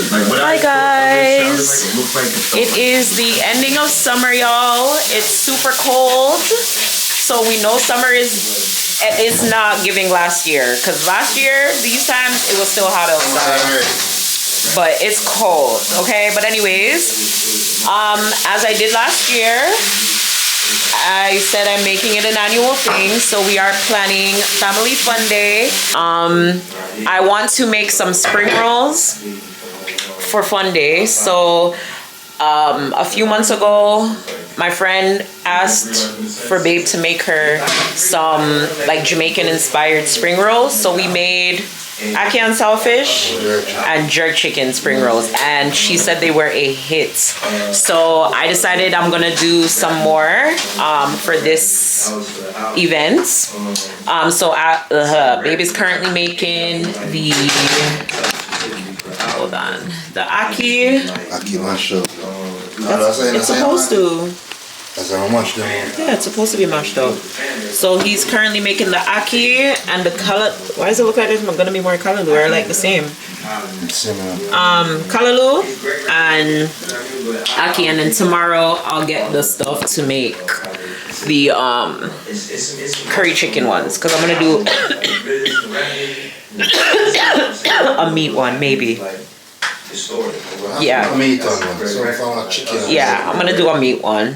Hi guys, it is the ending of summer, y'all. It's super cold, so we know summer is not giving last year, because last year these times it was still hot outside, but it's cold. Okay, but anyways, as I did last year, I said I'm making it an annual thing, so we are planning Family Fun Day. I want to make some spring rolls for Fun Day. So a few months ago, my friend asked for Babe to make her some like Jamaican inspired spring rolls. So we made ackee and saltfish and jerk chicken spring rolls, and she said they were a hit. So I decided I'm gonna do some more for this event. So Babe is currently making the the ackee. Ackee mashed up. It's supposed to. That's how mashed up. Yeah, it's supposed to be mashed up. So he's currently making the ackee and the color. Why does it look like it's gonna be more kalaloo? Or like the same? Similar. Kalaloo and ackee, and then tomorrow I'll get the stuff to make the curry chicken ones, because I'm gonna do a meat one maybe. Yeah. Yeah, I'm gonna do a meat one.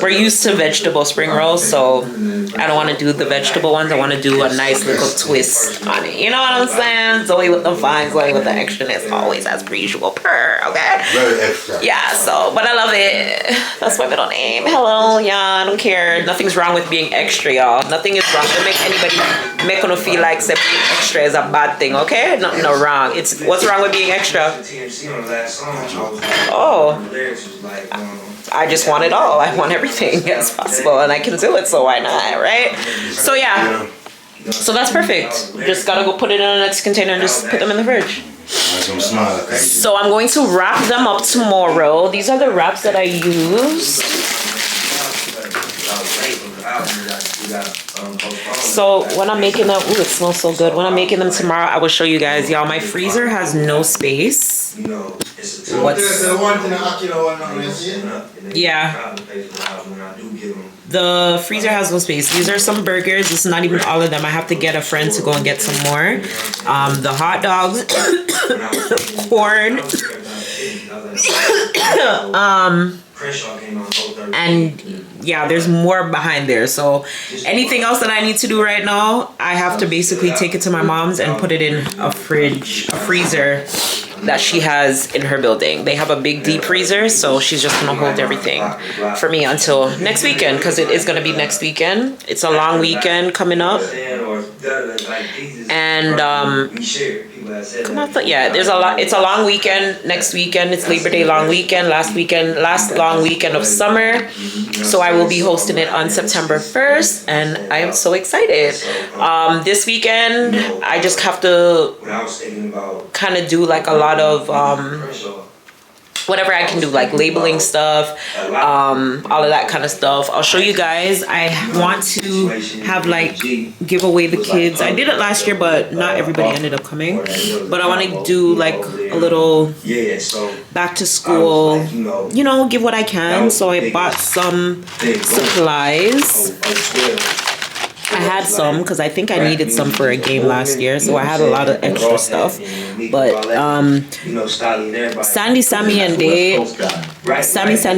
We're used to vegetable spring rolls, so I don't want to do the vegetable ones. I want to do a nice little twist on it. You know what I'm saying? Zoe with the fine, Zoe with the extraness, always as per usual. Okay? Very extra. Yeah, so, but I love it. That's my middle name. Hello, yeah, I don't care. Nothing's wrong with being extra, y'all. Nothing is wrong. Don't make anybody make you feel like being extra is a bad thing, okay? Nothing no wrong. It's what's wrong with being extra? Oh, I just want it all. I want everything as possible, and I can do it, so why not, right? So yeah, so that's perfect. Just gotta go put it in the next container and just put them in the fridge. So I'm going to wrap them up tomorrow. These are the wraps that I used. So when I'm making them, ooh, it smells so good. When I'm making them tomorrow, I will show you guys. Y'all, my freezer has no space. Yeah. The freezer has no space. These are some burgers. It's not even all of them. I have to get a friend to go and get some more. The hot dogs, corn, and yeah, there's more behind there. So anything else that I need to do right now, I have to basically take it to my mom's and put it in a freezer that she has in her building. They have a big deep freezer, so she's just gonna hold everything for me until next weekend, because it is gonna be next weekend. It's a long weekend coming up, and yeah, there's a lot. It's a long weekend next weekend. It's Labor Day long weekend, last long weekend of summer. So I will be hosting it on September 1st, and I am so excited. This weekend I just have to kind of do like a lot of whatever I can do, like labeling stuff, all of that kind of stuff. I'll show you guys. I want to have like give away the kids. I did it last year, but not everybody ended up coming. But I want to do like a little back to school, you know, give what I can. So I bought some supplies. I had some because I think I needed some for a game last year, so I had a lot of extra stuff. But Sandy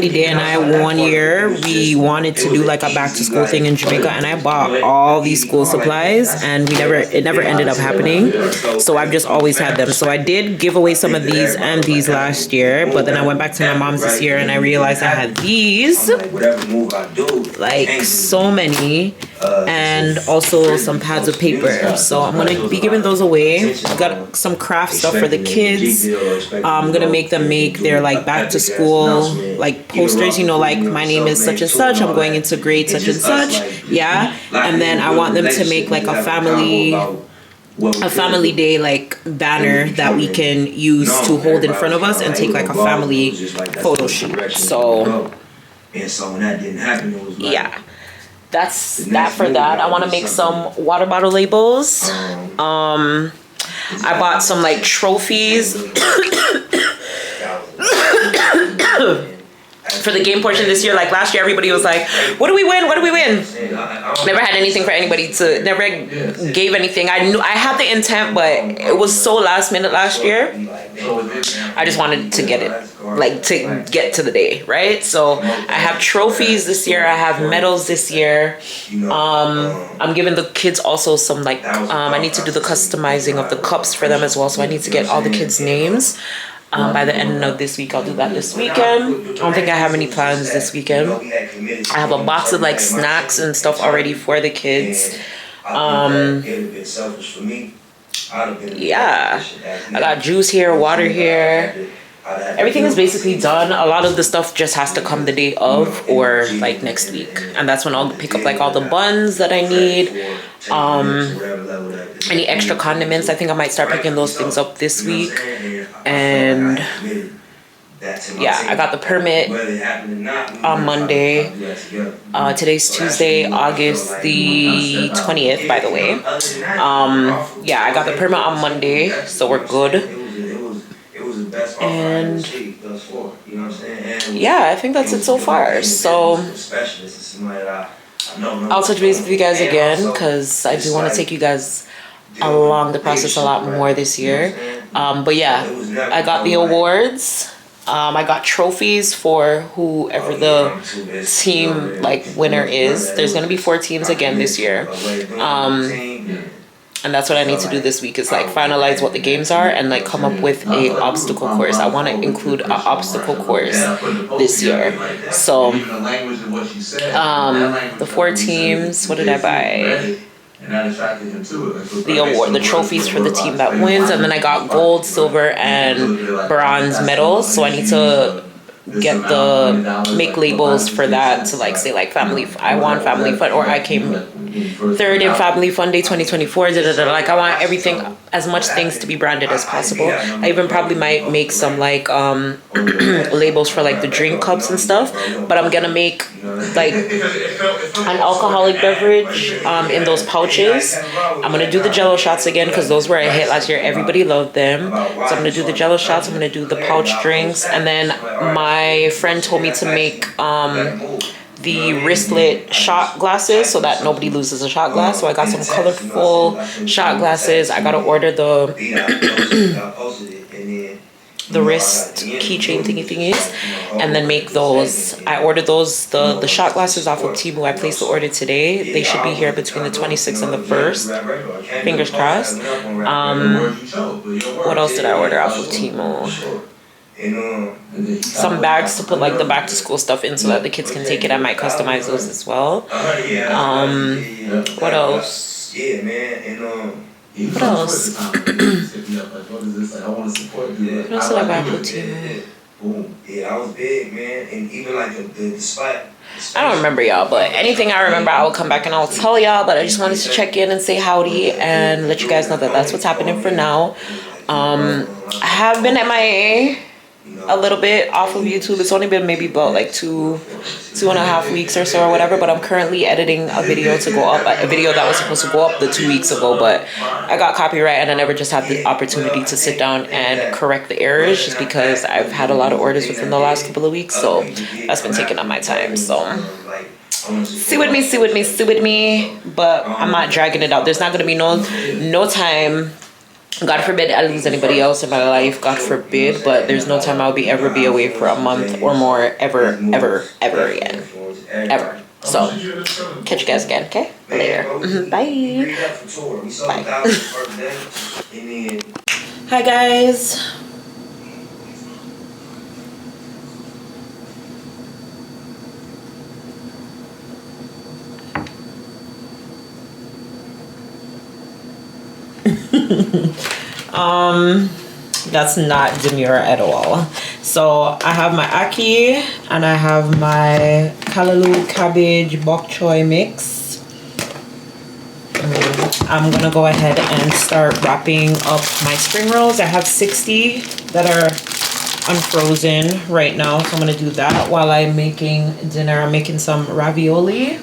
Day and I, one year we wanted to do like a back to school thing in Jamaica, and I bought all these school supplies, and it never ended up happening. So I've just always had them. So I did give away some of these and these last year, but then I went back to my mom's this year and I realized I had these, like so many, and also some pads of paper. So I'm gonna be giving those away. Got some craft stuff for the kids. I'm gonna make them make their like back to school like posters, you know, like my name is such and such, I'm going into grade such and such. Yeah. And then I want them to make like a family day like banner that we can use to hold in front of us and take like a family photo shoot. So yeah, that's that for that. I want to make some water bottle labels. I bought some like trophies for the game portion this year. Like last year, everybody was like, what do we win? What do we win? Never had anything for anybody to, never gave anything. I knew I had the intent, but it was so last minute last year. I just wanted to get it, like to get to the day, right? So I have trophies this year. I have medals this year. I'm giving the kids also some like, I need to do the customizing of the cups for them as well. So I need to get all the kids' names. By the end of this week. I'll do that this weekend. I don't think I have any plans this weekend. I have a box of like snacks and stuff already for the kids. Yeah, I got juice here, water here. Everything is basically done. A lot of the stuff just has to come the day of or like next week, and that's when I'll pick up like all the buns that I need. Any extra condiments, I think I might start picking those things up this week. And yeah, I got the permit on Monday. Today's Tuesday, August the 20th, by the way. Yeah, I got the permit on Monday, so we're good. And yeah, I think that's it so far. So I'll touch base with you guys again because I do want to take you guys along the process a lot more this year. But yeah, I got the awards. I got trophies for whoever the team like winner is. There's gonna be 4 teams again this year. And that's what I need to do this week is like finalize what the games are and like come up with a obstacle course. I want to include an obstacle course this year. So the 4 teams, what did I buy? The award, the trophies for the team that wins, and then I got gold, silver, and bronze medals. So I need to get make labels for that to like say like family, I won family fun, or I came 3rd in family fun day 2024. Like I want everything, as much things to be branded as possible. I even probably might make some like labels for like the drink cups and stuff, but I'm gonna make like an alcoholic beverage in those pouches. I'm gonna do the Jello shots again because those were a hit last year. Everybody loved them. So I'm gonna do the Jello shots. I'm gonna do the pouch drinks, and then my friend told me to make the wristlet shot glasses so that nobody loses a shot glass. So I got some colorful shot glasses. I gotta order the wrist keychain thingies and then make those. I ordered those, the shot glasses off of Temu. I placed the order today. They should be here between the 26th and the 1st. Fingers crossed. What else did I order off of Temu? Some bags to put like the back to school stuff in so that the kids can take it. I might customize those as well. What else? What else? What else did I buy for Temu? Yeah, I was big, man, and even like the spot. I don't remember y'all, but anything I remember, I will come back and I'll tell y'all. But I just wanted to check in and say howdy and let you guys know that that's what's happening for now. I have been MIA a little bit off of YouTube. It's only been maybe about like 2.5 weeks or so or whatever, but I'm currently editing a video to go up, a video that was supposed to go up the 2 weeks ago, but I got copyright and I never just had the opportunity to sit down and correct the errors just because I've had a lot of orders within the last couple of weeks, so that's been taking up my time. So see with me, but I'm not dragging it out. There's not going to be no time. God forbid I lose anybody else in my life, God forbid, but there's no time I'll ever be away for a month or more, ever again, ever. So, catch you guys again, okay? Later. Bye. Bye. Hi guys. That's not demure at all. So I have my ackee and I have my callaloo cabbage bok choy mix. I'm gonna go ahead and start wrapping up my spring rolls. I have 60 that are unfrozen right now, so I'm gonna do that while I'm making dinner. I'm making some ravioli.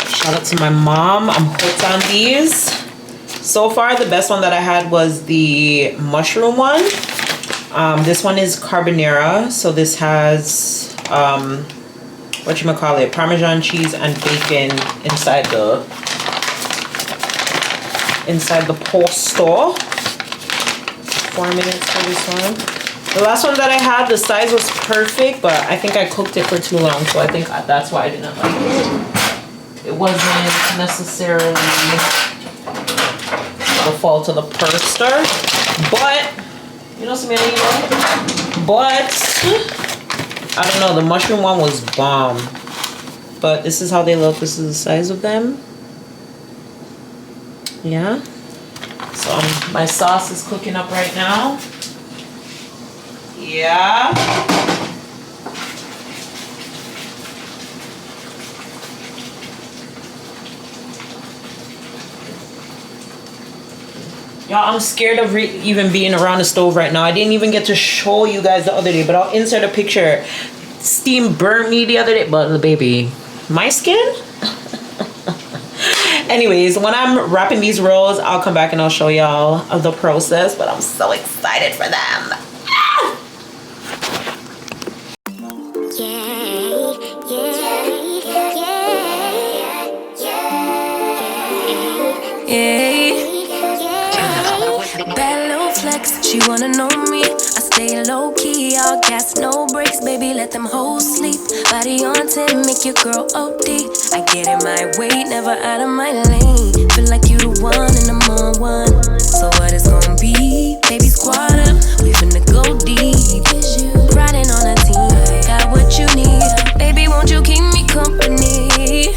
Shout out to my mom. I'm hooked on these. so far the best one that I had was the mushroom one. This one is carbonara, so this has whatchamacallit, Parmesan cheese and bacon inside the posto. 4 minutes for this one. The last one that I had, the size was perfect, but I think I cooked it for too long, so I think that's why I didn't like it. It wasn't necessarily the fault of the purster, but you know, but I don't know, the mushroom one was bomb. But this is how they look. This is the size of them. Yeah. So my sauce is cooking up right now. Yeah. Y'all, I'm scared of even being around the stove right now. I didn't even get to show you guys the other day, but I'll insert a picture. Steam burnt me the other day, but baby, my skin? Anyways, when I'm wrapping these rolls, I'll come back and I'll show y'all the process, but I'm so excited for them. She wanna know me, I stay low key, all gas, no brakes, baby, let them hoes sleep. Body on 10, make your girl OD. I get in my way, never out of my lane. Feel like you the one and I'm on one. So what it's gonna be? Baby, squad up, we finna go deep. Riding on a team, got what you need. Baby, won't you keep me company?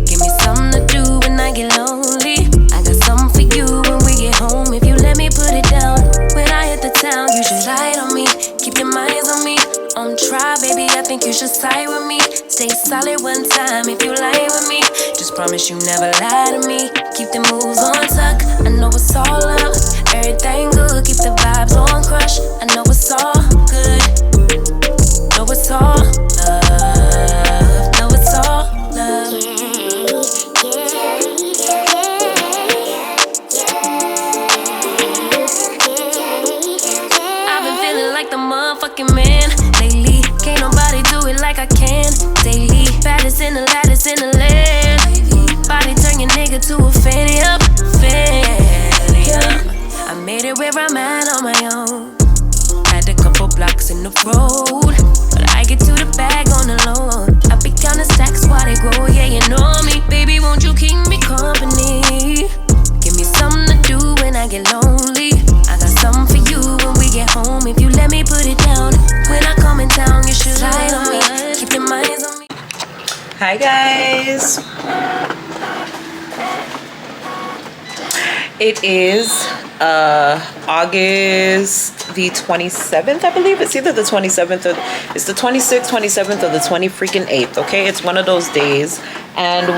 Give me something to do when I get lonely. I got something for you when we get home. If you let me put it down. When I hit the town, you should ride on me. Keep your minds on me. On try, baby, I think you should side with me. Stay solid one time if you lie with me. Just promise you never lie to me. Keep the moves on tuck. I know it's all love. Everything good. Keep the vibes on crush. I know it's all good. Know it's all love. Know it's all love. Motherfucking man, lately can't nobody do it like I can. Daily, baddest in the lattice in the land. Body turn your nigga to a fanny up, fanny up. I made it where I'm at on my own. Had a couple blocks in the road, but I get to the bag on the low. I be counting stacks while they grow, yeah, you know me. Baby, won't you keep me company? Give me something to do when I get lonely. I got something for you when we get home. If you let me put it down. When I come in town, you should ride on me. Keep your minds on me. Hi guys. It is August the 27th, I believe. It's either the 27th or it's the 26th, 27th, or the 8th. Okay, it's one of those days, and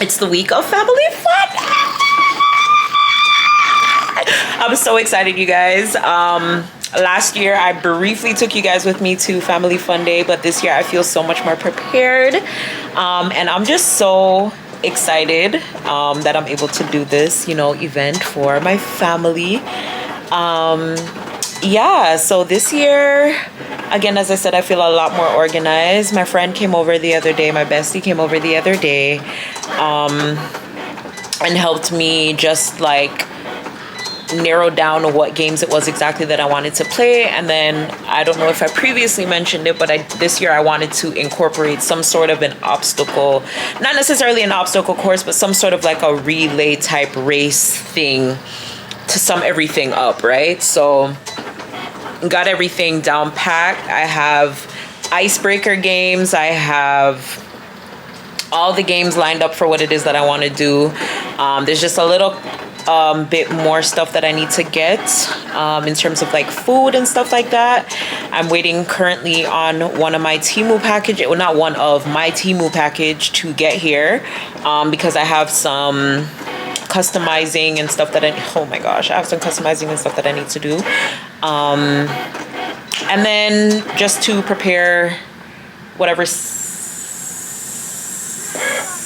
it's the week of family fun. I'm so excited, you guys. Last year I briefly took you guys with me to Family Fun Day, but this year I feel so much more prepared, and I'm just so excited that I'm able to do this, event for my family. Yeah, so this year, again, as I said, I feel a lot more organized. My friend came over the other day, my bestie came over the other day, and helped me just like narrow down what games it was exactly that I wanted to play. And then I don't know if I previously mentioned it, but this year I wanted to incorporate some sort of an obstacle, not necessarily an obstacle course, but some sort of like a relay type race thing to sum everything up, right? So got everything down packed. I have icebreaker games. I have all the games lined up for what it is that I want to do. There's just a little bit more stuff that I need to get in terms of like food and stuff like that. I'm waiting currently on one of my Temu package, well, not one of my Temu package to get here, because I have some customizing and stuff that I need to do, and then just to prepare whatever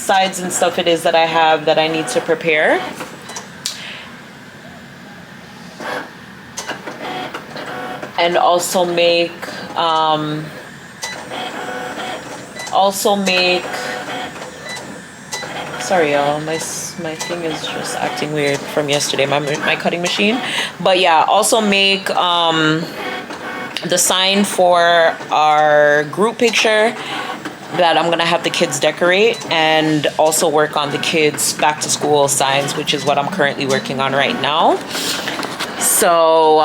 sides and stuff it is that I have that I need to prepare. and also make sorry y'all, my thing is just acting weird from yesterday, my cutting machine. But yeah, also make the sign for our group picture that I'm gonna have the kids decorate, and also work on the kids back to school signs, which is what I'm currently working on right now. So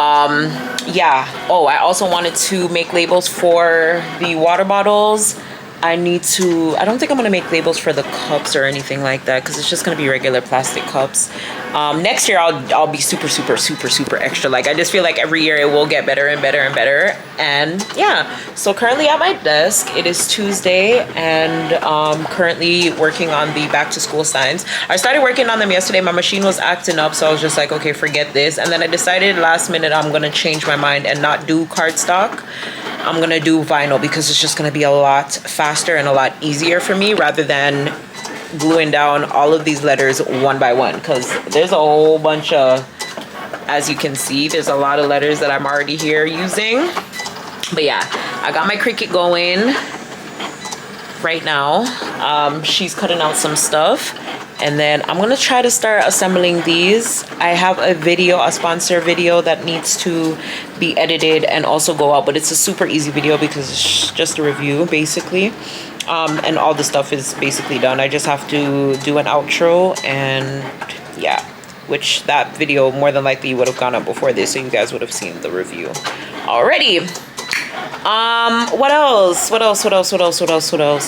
yeah. Oh, I also wanted to make labels for the water bottles. I don't think I'm gonna make labels for the cups or anything like that, because it's just gonna be regular plastic cups. Next year I'll be super extra. Like, I just feel like every year it will get better and better and better. And yeah, so currently at my desk, it is Tuesday, and currently working on the back to school signs. I started working on them yesterday. My machine was acting up, so I was just like, okay, forget this. And then I decided last minute I'm gonna change my mind and not do cardstock. I'm gonna do vinyl, because it's just gonna be a lot faster and a lot easier for me, rather than gluing down all of these letters one by one, because there's a whole bunch of, as you can see, there's a lot of letters that I'm already here using. But yeah, I got my Cricut going right now. She's cutting out some stuff, and then I'm gonna try to start assembling these. I have a sponsor video that needs to be edited and also go out, but it's a super easy video because it's just a review basically. And all the stuff is basically done. I just have to do an outro, and yeah, which that video more than likely would have gone up before this, so you guys would have seen the review already. What else?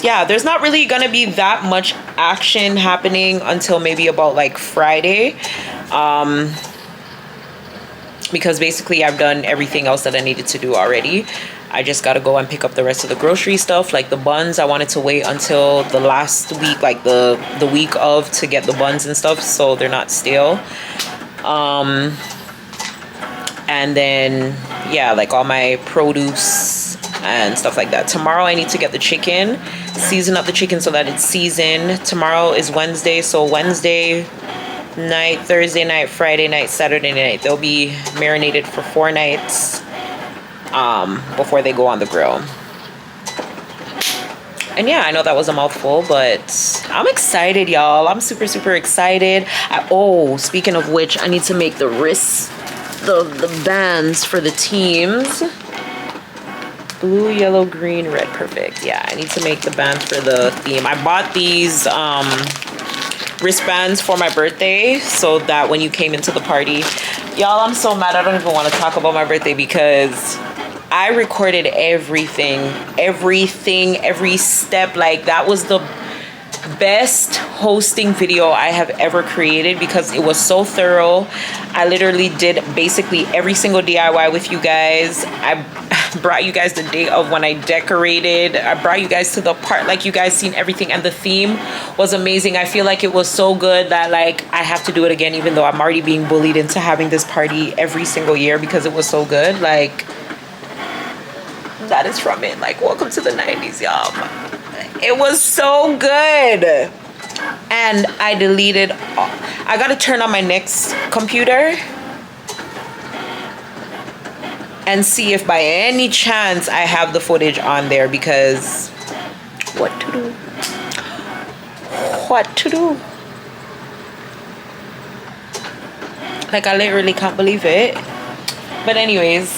Yeah, there's not really gonna be that much action happening until maybe about like Friday, because basically I've done everything else that I needed to do already. I just gotta go and pick up the rest of the grocery stuff. Like the buns, I wanted to wait until the last week, like the week of, to get the buns and stuff, so they're not stale. And then yeah, like all my produce and stuff like that. Tomorrow I need to get the chicken, season up the chicken so that it's seasoned. Tomorrow is Wednesday, so Wednesday night, Thursday night, Friday night, Saturday night, they'll be marinated for 4 nights before they go on the grill. And yeah, I know that was a mouthful, but I'm excited, y'all. I'm super excited. Oh, speaking of which, I need to make the wrists, the bands for the teams. Blue, yellow, green, red. Perfect. Yeah, I need to make the band for the theme. I bought these wristbands for my birthday, so that when you came into the party, y'all, I'm so mad. I don't even want to talk about my birthday, because I recorded everything, every step. Like, that was the best hosting video I have ever created, because it was so thorough. I literally did basically every single DIY with you guys. I brought you guys the day of when I decorated. I brought you guys to the part, like, you guys seen everything, and the theme was amazing. I feel like it was so good that, like, I have to do it again, even though I'm already being bullied into having this party every single year because it was so good. Like, that is from it. Like, welcome to the 90s, y'all. It was so good. And I deleted all. I gotta turn on my next computer and see if by any chance I have the footage on there, because what to do? Like, I literally can't believe it. But anyways,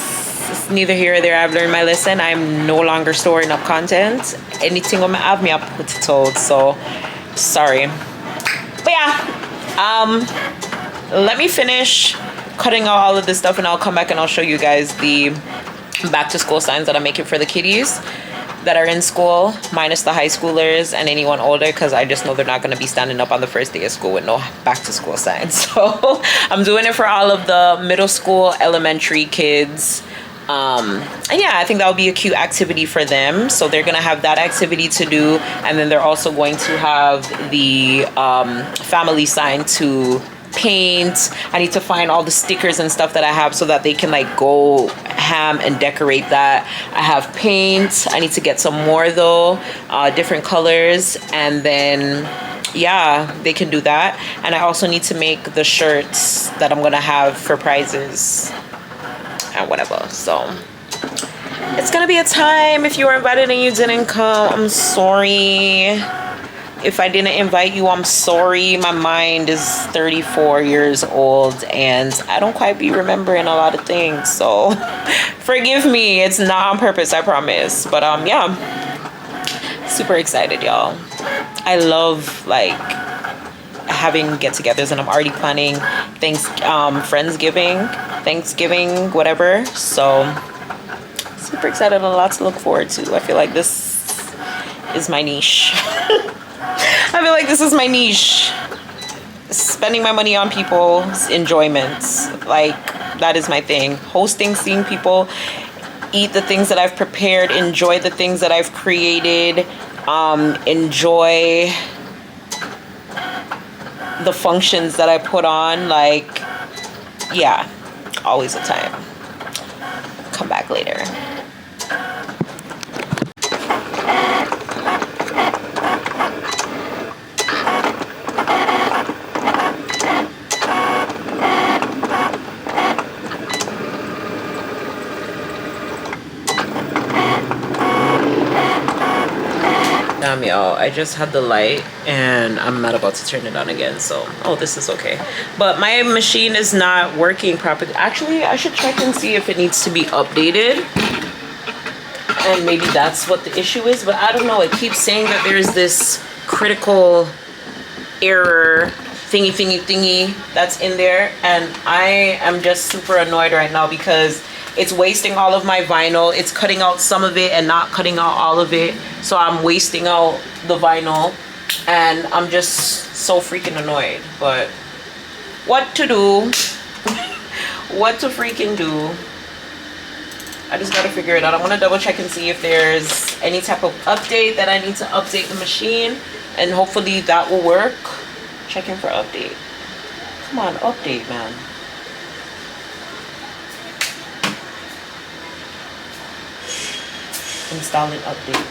it's neither here or there. I've learned my lesson. I'm no longer storing up content. Anything I have, me, I put it out. So sorry. But yeah, let me finish cutting out all of this stuff, and I'll come back and I'll show you guys the back to school signs that I'm making for the kiddies that are in school, minus the high schoolers and anyone older, because I just know they're not going to be standing up on the first day of school with no back to school signs. So I'm doing it for all of the middle school, elementary kids. And yeah, I think that would be a cute activity for them. So they're gonna have that activity to do, and then they're also going to have the family sign to paint. I need to find all the stickers and stuff that I have so that they can, like, go ham and decorate that. I have paint. I need to get some more though, different colors, and then yeah, they can do that. And I also need to make the shirts that I'm gonna have for prizes and whatever. So It's gonna be a time if you were invited and you didn't come. I'm sorry. If I didn't invite you, I'm sorry. My mind is 34 years old and I don't quite be remembering a lot of things. So forgive me. It's not on purpose, I promise. But yeah. Super excited, y'all. I love like having get-togethers, and I'm already planning Friendsgiving, Thanksgiving, whatever. So super excited, a lot to look forward to. I feel like this is my niche. I feel like this is my niche. Spending my money on people's enjoyments. Like, that is my thing. Hosting, seeing people eat the things that I've prepared, enjoy the things that I've created, enjoy the functions that I put on. Like, yeah, always a time. Come back later. Y'all, I just had the light and I'm not about to turn it on again, so this is okay. But my machine is not working properly. Actually, I should check and see if it needs to be updated, and maybe that's what the issue is. But I don't know, it keeps saying that there's this critical error thingy that's in there, and I am just super annoyed right now because it's wasting all of my vinyl. It's cutting out some of it and not cutting out all of it. So I'm wasting out the vinyl and I'm just so freaking annoyed. But what to do? What to freaking do? I just gotta figure it out. I wanna double check and see if there's any type of update that I need to update the machine, and hopefully that will work. Checking for update. Come on, update, man. Installing update.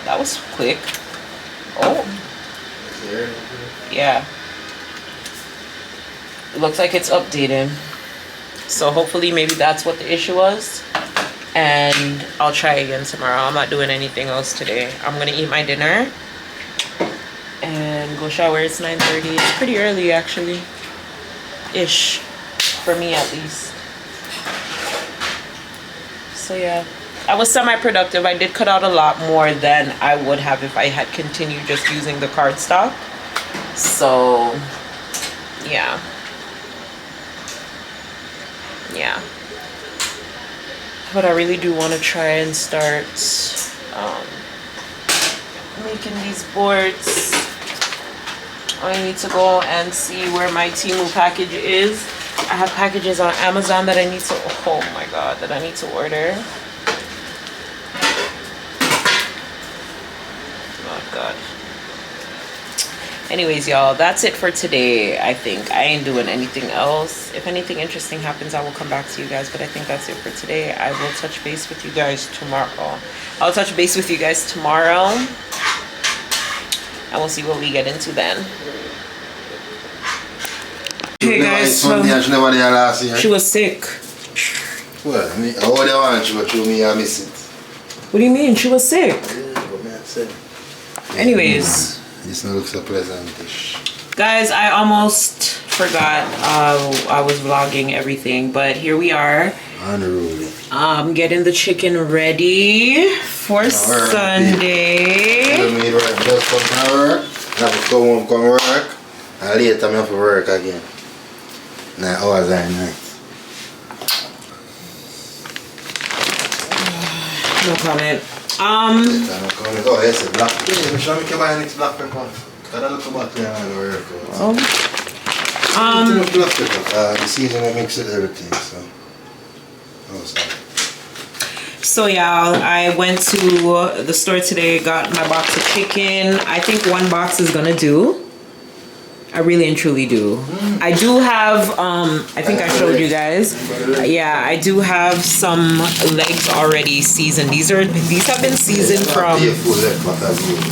That was quick. Oh. Yeah. It looks like it's updating. So hopefully maybe that's what the issue was. And I'll try again tomorrow. I'm not doing anything else today. I'm gonna eat my dinner and go shower. It's 9:30. It's pretty early actually. Ish. For me at least. So yeah. I was semi-productive. I did cut out a lot more than I would have if I had continued just using the cardstock. So, yeah. Yeah. But I really do want to try and start making these boards. I need to go and see where my Temu package is. I have packages on Amazon that I need to, oh my god, that I need to order. God. Anyways, y'all, that's it for today. I think I ain't doing anything else. If anything interesting happens, I will come back to you guys, but I think that's it for today. I will touch base with you guys tomorrow. I'll touch base with you guys tomorrow, and we'll see what we get into then. Hey guys, so she was sick. Well, how do want you to me? I miss it. What do you mean? She was sick. Anyways, this looks so pleasant-ish. Guys, I almost forgot I was vlogging everything, but here we are. Unruly. Getting the chicken ready for Sunday. Just come to work. I have to come home, come work, and later I have to work again. 9 hours at night. No comment. Oh, yes, black pepper. Show me buy next black pepper. Gotta look about there and work out. Black pepper. The season mix it everything, so. So y'all, I went to the store today, got my box of chicken. I think 1 box is gonna do. I really and truly do. I do have, I think I showed you guys. Yeah, I do have some legs already seasoned. These have been seasoned from.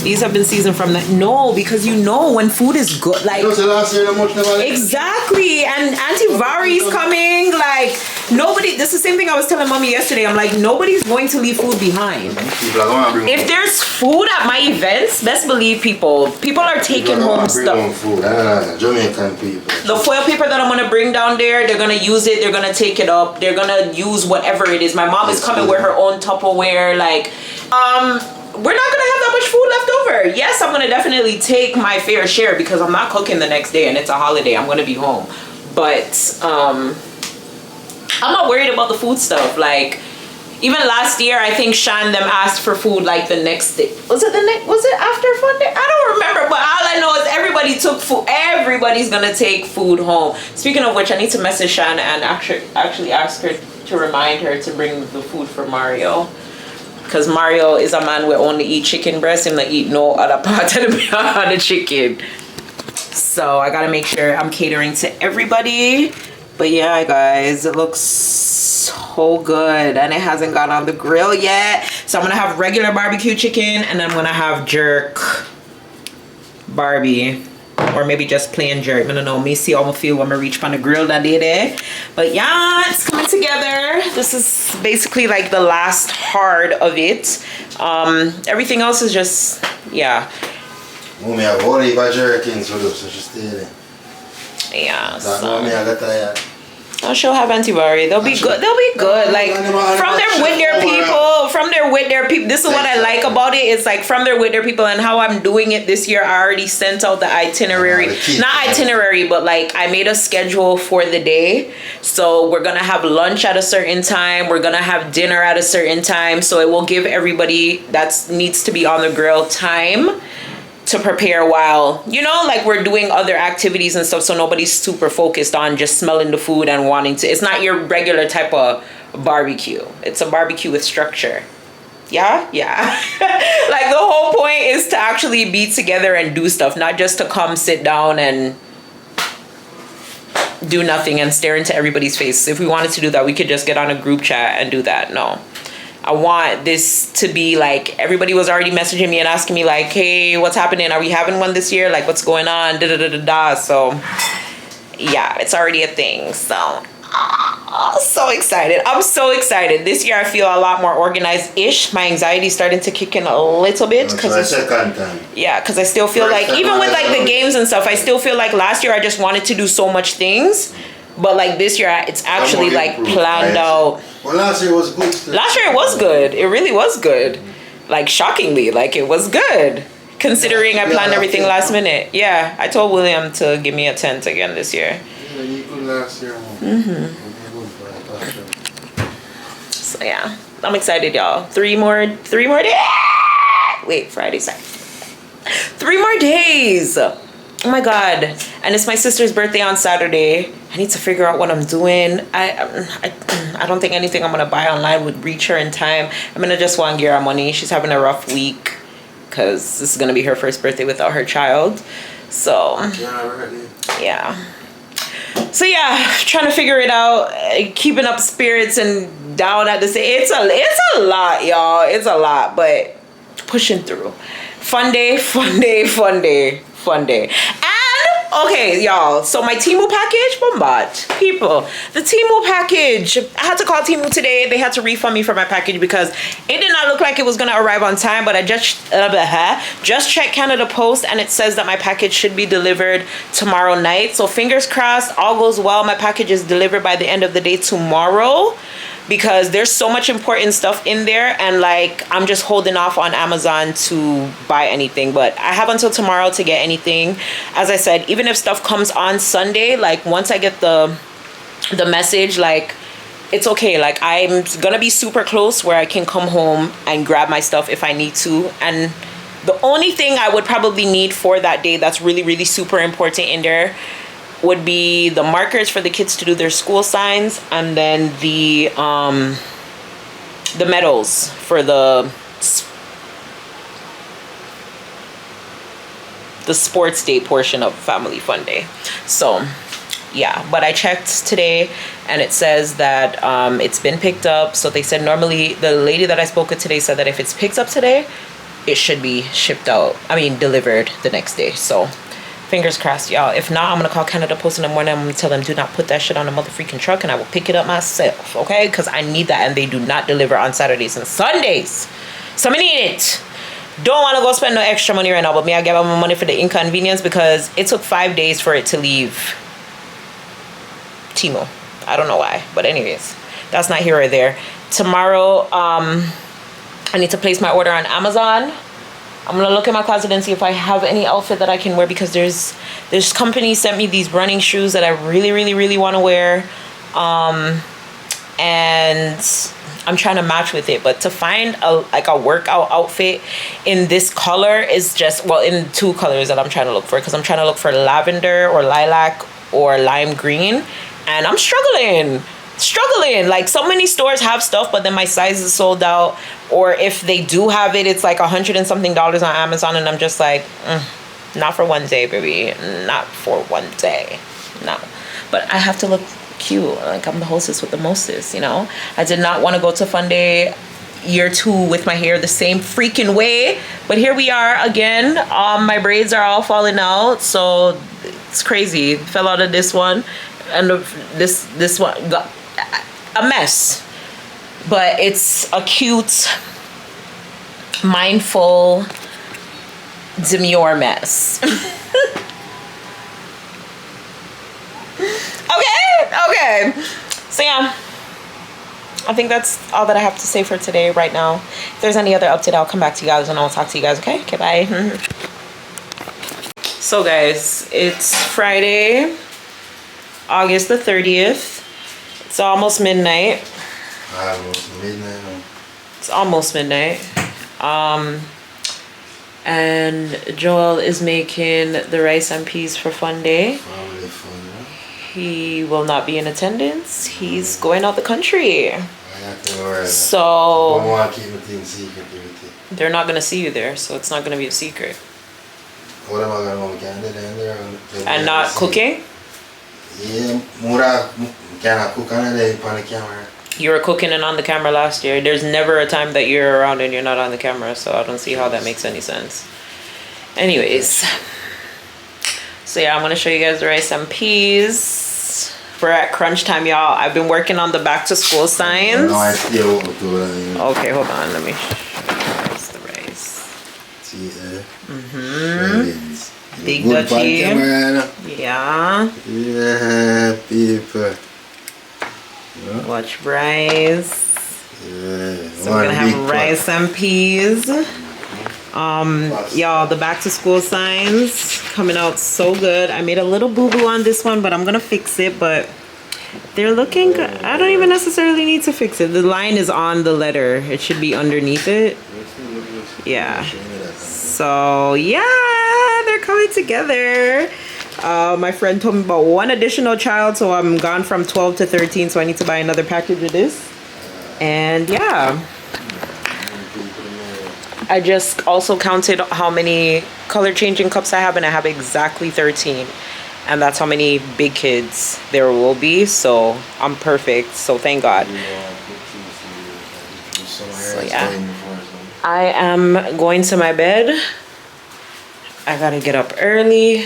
These have been seasoned from that. No, because you know when food is good, like. Exactly, and Auntie Vari's coming. Like nobody, this is the same thing I was telling mommy yesterday. I'm like, nobody's going to leave food behind. People are gonna bring If there's food at my events, best believe people are taking home stuff. Food. Jamaican people. The foil paper that I'm gonna bring down there, they're gonna use it, they're gonna take it up, they're gonna use whatever it is. My mom is coming with her own Tupperware, like, we're not gonna have that much food left over. Yes, I'm gonna definitely take my fair share because I'm not cooking the next day and it's a holiday. I'm gonna be home. But I'm not worried about the food stuff. Like, even last year, I think Shan them asked for food like the next day. Was it after Fun Day? I don't remember, but all I know is everybody took food. Everybody's gonna take food home. Speaking of which, I need to message Shan and actually ask her to remind her to bring the food for Mario. Because Mario is a man who only eat chicken breast and not eat no other part of the chicken. So I gotta make sure I'm catering to everybody. But yeah, guys, it looks so good and it hasn't gone on the grill yet. So I'm gonna have regular barbecue chicken and I'm gonna have jerk Barbie. Or maybe just plain jerk. I don't know. Me see how I feel when I reach on the grill that day there. But yeah, it's coming together. This is basically like the last hard of it. Everything else is just, yeah. Mommy, I have all the jerkins for those, so just stay there. Yeah. Mommy, I got tired. Oh, she'll have antibody. They'll be good. They'll be good. Like from there with their people. From there with their people. This is what I like about it. It's like from there with their people and how I'm doing it this year. I already sent out the itinerary. Not itinerary, but like I made a schedule for the day. So we're gonna have lunch at a certain time. We're gonna have dinner at a certain time. So it will give everybody that needs to be on the grill time to prepare while, you know, like we're doing other activities and stuff, so nobody's super focused on just smelling the food and wanting to. It's not your regular type of barbecue. It's a barbecue with structure. Yeah. Like the whole point is to actually be together and do stuff, not just to come sit down and do nothing and stare into everybody's face. If we wanted to do that, we could just get on a group chat and do that. No, I want this to be like, everybody was already messaging me and asking me like, hey, what's happening? Are we having one this year? Like, what's going on? So yeah, it's already a thing. So so excited. I'm so excited. This year I feel a lot more organized-ish. My anxiety is starting to kick in a little bit because I still feel like, even with like the games and stuff, I still feel like last year I just wanted to do so much things. But like this year, it's actually like planned out. Well, last year was good. Last year it was good. It really was good. Like shockingly, like it was good. Considering I planned everything last minute. Yeah, I told William to give me a tent again this year. Yeah, you good last year. So yeah, I'm excited, y'all. 3 more days. Wait, Friday, Saturday. 3 more days. Oh my God. And it's my sister's birthday on Saturday. I need to figure out what I'm doing. I don't think anything I'm going to buy online would reach her in time. I'm going to just want to give her money. She's having a rough week because this is going to be her first birthday without her child. So, yeah. So, yeah, trying to figure it out. Keeping up spirits and down at the same. It's a lot, y'all. It's a lot, but pushing through. Fun day. And okay, y'all, so my Temu package, Bombat people, the Temu package, I had to call Temu today. They had to refund me for my package because it did not look like it was gonna arrive on time, but I just checked Canada Post and it says that my package should be delivered tomorrow night. So fingers crossed, all goes well, my package is delivered by the end of the day tomorrow, because there's so much important stuff in there and like I'm just holding off on Amazon to buy anything, but I have until tomorrow to get anything. As I said, even if stuff comes on Sunday, like once I get the message, like it's okay. Like I'm gonna be super close where I can come home and grab my stuff if I need to. And the only thing I would probably need for that day that's really, really super important in there would be the markers for the kids to do their school signs, and then the medals for the sports day portion of Family Fun Day. So yeah, but I checked today and it says that it's been picked up. So they said normally, the lady that I spoke with today said that if it's picked up today, it should be delivered the next day. So Fingers crossed, y'all. If not, I'm gonna call Canada Post in the morning. I'm gonna tell them do not put that shit on the motherfucking truck, and I will pick it up myself, okay? Because I need that, and they do not deliver on Saturdays and Sundays. So I need it. Don't want to go spend no extra money right now, but me, I give them my money for the inconvenience because it took 5 days for it to leave Timo. I don't know why, but anyways, that's not here or there. Tomorrow, I need to place my order on Amazon. I'm gonna look in my closet and see if I have any outfit that I can wear because this company sent me these running shoes that I really want to wear, and I'm trying to match with it. But to find a workout outfit in this color is just, well, in 2 colors that I'm trying to look for, because I'm trying to look for lavender or lilac or lime green, and I'm struggling. Like, so many stores have stuff, but then my size is sold out, or if they do have it, it's like $100 and something on Amazon, and I'm just like, not for one day, baby, not for one day, no. But I have to look cute, like I'm the hostess with the mostest, you know. I did not want to go to Fun Day year 2 with my hair the same freaking way, but here we are again. My braids are all falling out, so it's crazy. Fell out of this one, and this one got a mess, but it's a cute, mindful, demure mess. Okay. So yeah, I think that's all that I have to say for today right now. If there's any other update, I'll come back to you guys and I'll talk to you guys. Okay, bye. So guys, it's Friday, August the 30th. It's almost midnight. It's almost midnight. And Joel is making the rice and peas for Fun Day. He will not be in attendance. He's going out the country. So they're not gonna see you there, so it's not gonna be a secret. What am I gonna there? And not cooking? Yeah, Mura can cook on the camera. You were cooking and on the camera last year. There's never a time that you're around and you're not on the camera, so I don't see how that makes any sense. Anyways, so yeah, I'm gonna show you guys the rice and peas. We're at crunch time, y'all. I've been working on the back to school signs. No idea what we're doing. Okay, hold on, let me show you guys the rice. Big Dutchie. Yeah. Yeah, people. Watch rice. Yeah. So we're gonna have rice and peas. Y'all, the back to school signs coming out so good. I made a little boo-boo on this one, but I'm gonna fix it. But they're looking good. I don't even necessarily need to fix it. The line is on the letter. It should be underneath it. Yeah. So yeah, they're coming together. My friend told me about 1 additional child, so I'm gone from 12 to 13, so I need to buy another package of this. And yeah, I just also counted how many color changing cups I have, and I have exactly 13, and that's how many big kids there will be, so I'm perfect, so thank God. So yeah, I am going to my bed. I gotta get up early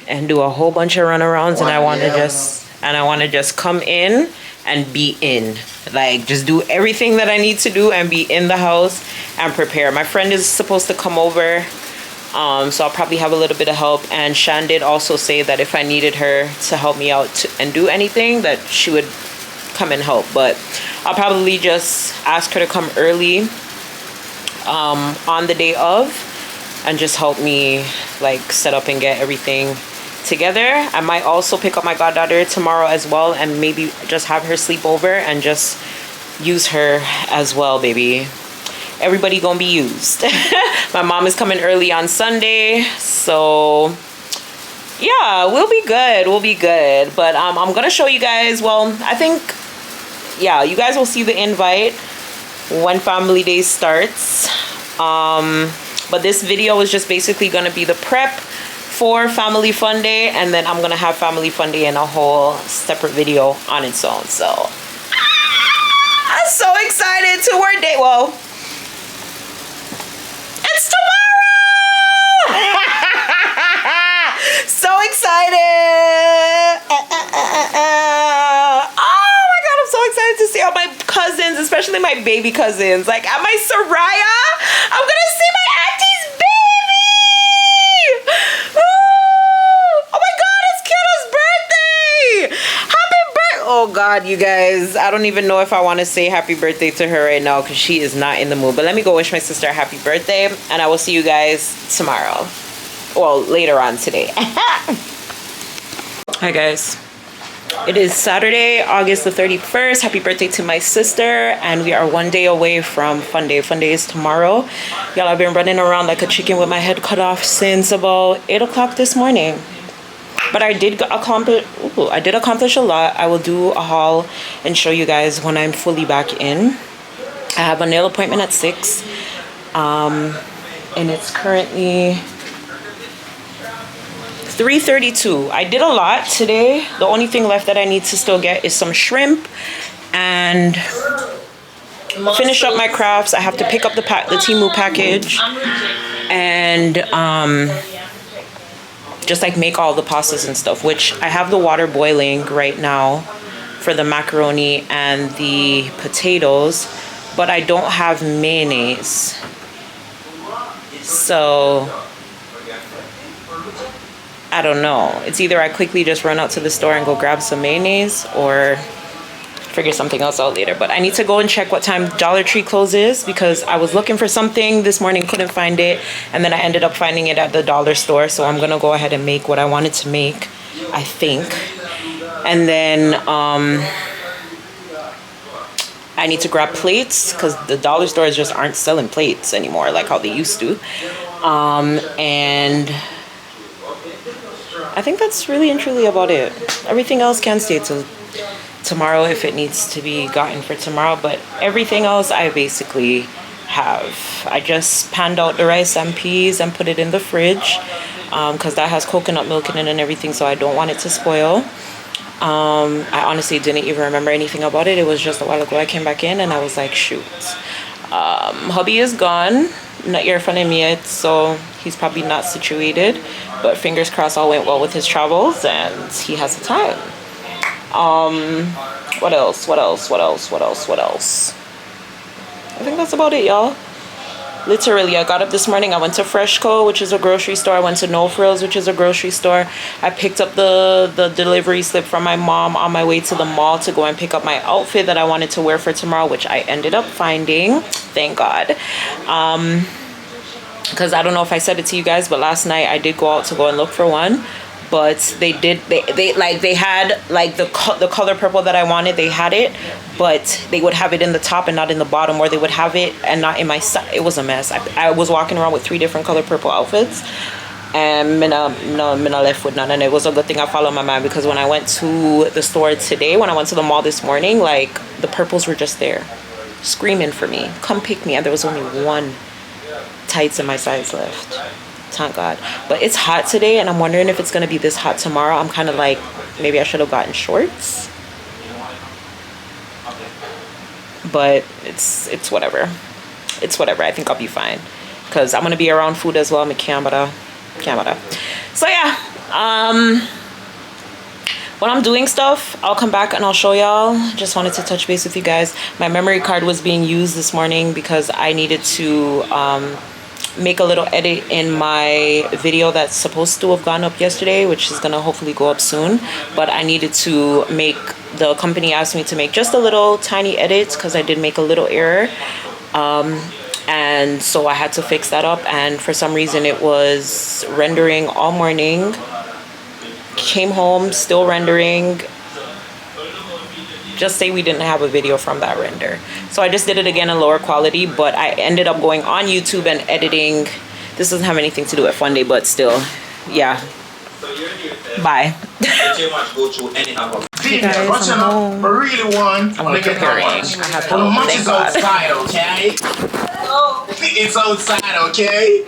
and do a whole bunch of runarounds, and I want to just come in and be in, like, just do everything that I need to do and be in the house and prepare. My friend is supposed to come over, so I'll probably have a little bit of help. And Shan did also say that if I needed her to help me out and do anything, that she would come and help, but I'll probably just ask her to come early on the day of and just help me, like, set up and get everything together. I might also pick up my goddaughter tomorrow as well, and maybe just have her sleep over and just use her as well, baby. Everybody gonna be used. My mom is coming early on Sunday, so yeah, we'll be good. But I'm gonna show you guys, well, I think, yeah, you guys will see the invite when Family Day starts. But this video is just basically gonna be the prep for Family Fun Day, and then I'm gonna have Family Fun Day in a whole separate video on its own. So I'm so excited to our day. Well, it's tomorrow. especially my baby cousins. Like at my Soraya, I'm gonna see my auntie's baby. Oh my God, it's Kiddo's birthday. Happy birthday. Oh God, you guys, I don't even know if I want to say happy birthday to her right now because she is not in the mood. But let me go wish my sister a happy birthday, and I will see you guys tomorrow. Well, later on today. Hi guys. It is Saturday, August the 31st. Happy birthday to my sister. And we are one day away from Fun Day. Fun Day is tomorrow. Y'all, I've been running around like a chicken with my head cut off since about 8 o'clock this morning. But I did accomplish a lot. I will do a haul and show you guys when I'm fully back in. I have a nail appointment at 6. And it's currently 3:32. I did a lot today. The only thing left that I need to still get is some shrimp and finish up my crafts. I have to pick up the Temu package and just like make all the pastas and stuff, which I have the water boiling right now for the macaroni and the potatoes, but I don't have mayonnaise. So I don't know. It's either I quickly just run out to the store and go grab some mayonnaise or figure something else out later. But I need to go and check what time Dollar Tree closes because I was looking for something this morning, couldn't find it. And then I ended up finding it at the dollar store. So I'm going to go ahead and make what I wanted to make, I think. And then I need to grab plates because the dollar stores just aren't selling plates anymore like how they used to. And I think that's really and truly about it. Everything else can stay till tomorrow if it needs to be gotten for tomorrow, but everything else I basically have. I just panned out the rice and peas and put it in the fridge because that has coconut milk in it and everything, so I don't want it to spoil. I honestly didn't even remember anything about it. It was just a while ago I came back in and I was like, shoot. Hubby is gone, not here for him yet, so he's probably not situated, but fingers crossed all went well with his travels and he has the time. What else? I think that's about it, y'all. Literally, I got up this morning, I went to Freshco, which is a grocery store. I went to No Frills, which is a grocery store. I picked up the delivery slip from my mom on my way to the mall to go and pick up my outfit that I wanted to wear for tomorrow, which I ended up finding, thank God. Because I don't know if I said it to you guys, but last night I did go out to go and look for one. But they had like the color purple that I wanted. They had it, but they would have it in the top and not in the bottom, or they would have it and not in my side. It was a mess. I was walking around with 3 different color purple outfits, and I'm left with none. And it was a good thing I followed my mind, because when I went to the store today, when I went to the mall this morning, like the purples were just there, screaming for me, come pick me, and there was only 1 tights in my size left. Thank God. But it's hot today, and I'm wondering if it's going to be this hot tomorrow. I'm kind of like, maybe I should have gotten shorts. But it's whatever. It's whatever. I think I'll be fine, because I'm going to be around food as well. I'm a camera. So yeah, when I'm doing stuff, I'll come back and I'll show y'all. Just wanted to touch base with you guys. My memory card was being used this morning because I needed to make a little edit in my video that's supposed to have gone up yesterday, which is gonna hopefully go up soon. But I needed to make, the company asked me to make just a little tiny edits because I did make a little error, and so I had to fix that up. And for some reason it was rendering all morning, came home still rendering. Just say we didn't have a video from that render. So I just did it again in lower quality, but I ended up going on YouTube and editing. This doesn't have anything to do with Fun Day, but still, yeah. Bye. Hey guys, I'm home. I'm preparing. I have to go, thank God. It's outside, okay? It's outside, okay?